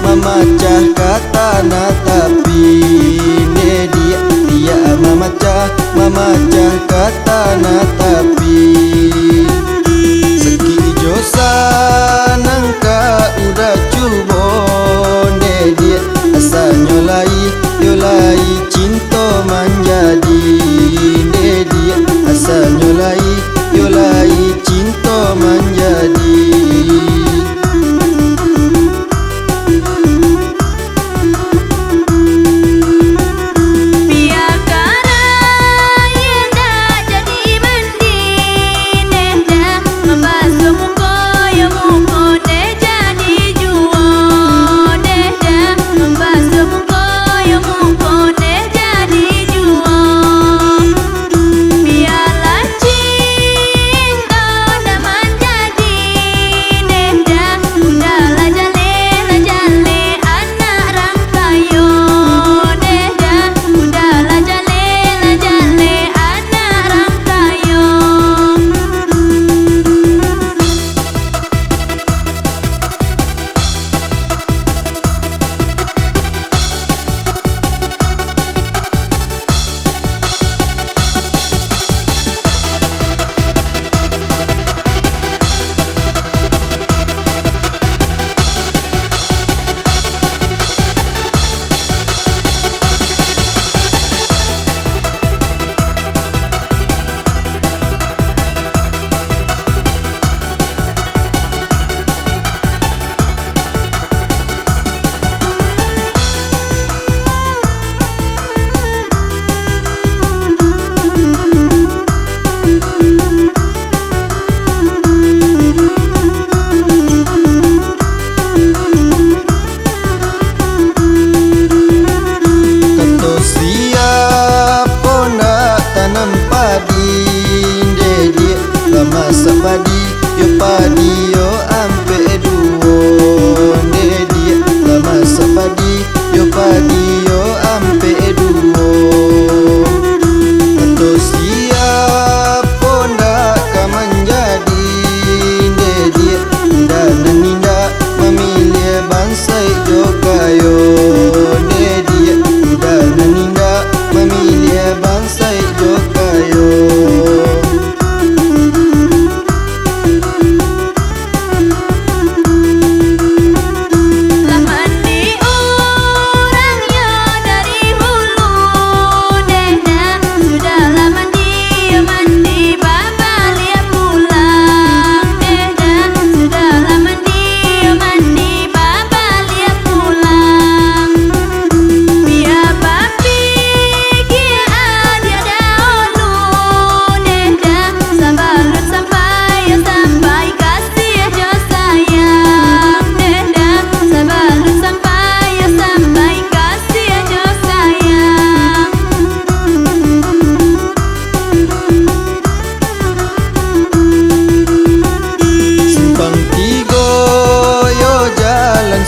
memecah kata na tapi dia memecah kata na tapi seki josa nangka udah cubo dia asa nyolai cinta menjadi dia asa nyolai cinta menjadi. Masa padi yo ampe duo dia masa padi yo ampe duo atau siapa ndak ka menjadi dia dan ninda memilih bangsa yo kayo dia dan ninda memilih bangsa yo kayo.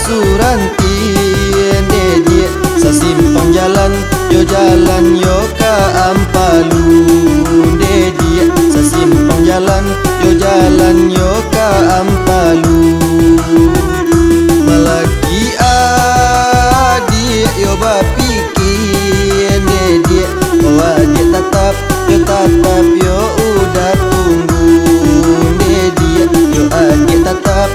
Suranti dia sasimpang jalan yo ka Ampalu dia sasimpang jalan yo ka Ampalu malaki adik yo bapikir dia bahwa dia tetap yo udah tunggu dia yo adik tetap